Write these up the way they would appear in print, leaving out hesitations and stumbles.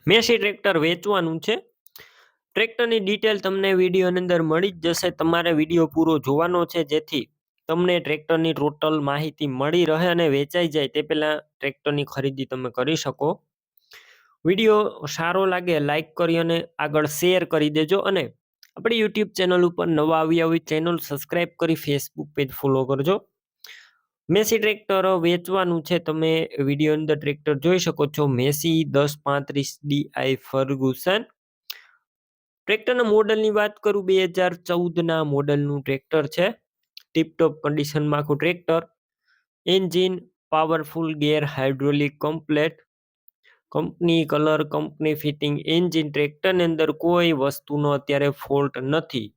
Massey tractor વેચવાનું છે. ટ્રેક્ટરની ડિટેલ તમને વિડીયોની અંદર મળી જ જશે. તમારે વિડીયો પૂરો જોવાનો છે, જેથી તમને ટ્રેક્ટરની ટોટલ માહિતી મળી રહે અને વેચાઈ જાય તે પહેલાં ટ્રેક્ટરની ખરીદી તમે કરી શકો. વિડીયો સારો લાગે લાઈક કરી અને આગળ શેર કરી દેજો. અને આપણી યુટ્યુબ ચેનલ ઉપર નવા આવ્યા હોય ચેનલ સબસ્ક્રાઈબ કરી ફેસબુક પેજ ફોલો કરજો. મેસી ટ્રેક્ટર વેચવાનું છે. તમે વિડીયો અંદર ટ્રેક્ટર જોઈ શકો છો. Massey 1035 DI Ferguson. ટ્રેક્ટરના મોડલની વાત કરું, 2014ના મોડલનું ટ્રેક્ટર છે. ટીપટોપ કન્ડિશનમાં આખું ટ્રેક્ટર. એન્જિન પાવરફુલ, ગેર hydraulic complete, company colour, company fitting engine. ટ્રેક્ટરની અંદર કોઈ વસ્તુનો અત્યારે ફોલ્ટ નથી.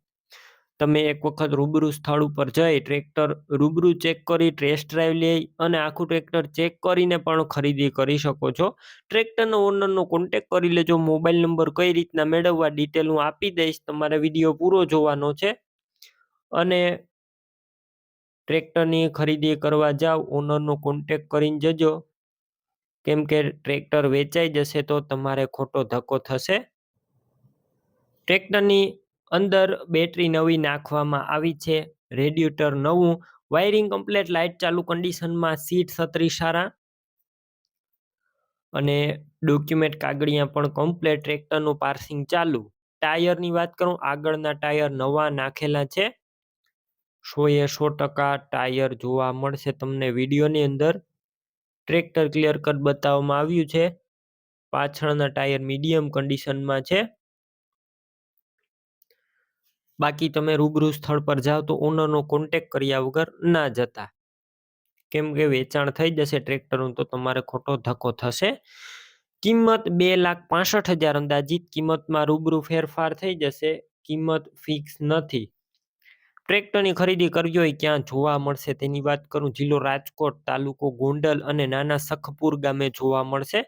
તમે એક વખત રૂબરૂ સ્થળ ઉપર જઈ ટ્રેક્ટર રૂબરૂ ચેક કરી ટેસ્ટ ડ્રાઈવ લઈ અને આખું ટ્રેક્ટર ચેક કરીને પણ ખરીદી કરી શકો છો. ટ્રેક્ટરનો ઓનરનો કોન્ટેક કરી લેજો. મોબાઈલ નંબર કઈ રીતના મેળવવા ડિટેલ હું આપી દઈશ. તમારે વિડીયો પૂરો જોવાનો છે. અને ટ્રેક્ટરની ખરીદી કરવા જાવ ઓનરનો કોન્ટેક કરીને જજો, કેમ કે ટ્રેક્ટર વેચાઈ જશે તો તમારે ખોટો ધક્કો થશે. ટ્રેક્ટરની અંદર બેટરી નવી નાખવામાં આવી છે. રેડિએટર નવું, વાયરિંગ કમ્પ્લેટ, લાઇટ ચાલુ કન્ડિશનમાં, સીટ છત્રી સારા અને ડોક્યુમેન્ટ કાગળિયા પણ કમ્પ્લેટ. ટ્રેક્ટરનું પાર્સિંગ ચાલુ. ટાયરની વાત કરું, આગળના ટાયર નવા નાખેલા છે. 100% ટાયર જોવા મળશે તમને વિડીયોની અંદર. ટ્રેક્ટર ક્લિયર કટ બતાવવામાં આવ્યું છે. પાછળના ટાયર મીડિયમ કન્ડિશનમાં છે. બાકી તમે રૂબરૂ સ્થળ પર જાઓ તો ઓનરનો કોન્ટેક કર્યા વગર ના જતા, કેમ કે વેચાણ થઈ જશે ટ્રેક્ટરનું તો તમારે ખોટો ધક્કો થશે. કિંમત 2,65,000 અંદાજિત કિંમતમાં રૂબરૂ ફેરફાર થઈ જશે. કિંમત ફિક્સ નથી. ટ્રેક્ટરની ખરીદી કરવી હોય ક્યાં જોવા મળશે તેની વાત કરું, જિલ્લો રાજકોટ, તાલુકો ગોંડલ અને નાના સખપુર ગામે જોવા મળશે.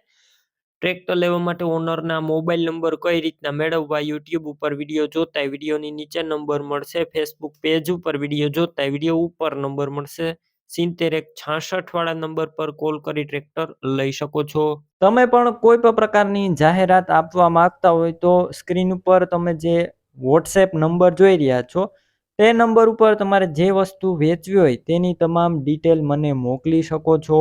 ટ્રેક્ટર લેવા માટે ઓનરના મોબાઈલ નંબર કઈ રીતના મેળવવા, યુટ્યુબ ઉપર વિડીયો જોતા વિડીયોની નીચે નંબર મળશે. ફેસબુક પેજ ઉપર વિડીયો જોતા વિડીયો ઉપર નંબર મળશે. 7166 વાળા નંબર પર કોલ કરી ટ્રેક્ટર લઈ શકો છો. તમે પણ કોઈ પણ પ્રકારની જાહેરાત આપવા માંગતા હોય તો સ્ક્રીન ઉપર તમે જે વોટ્સએપ નંબર જોઈ રહ્યા છો તે નંબર ઉપર તમારે જે વસ્તુ વેચવી હોય તેની તમામ ડિટેલ મને મોકલી શકો છો.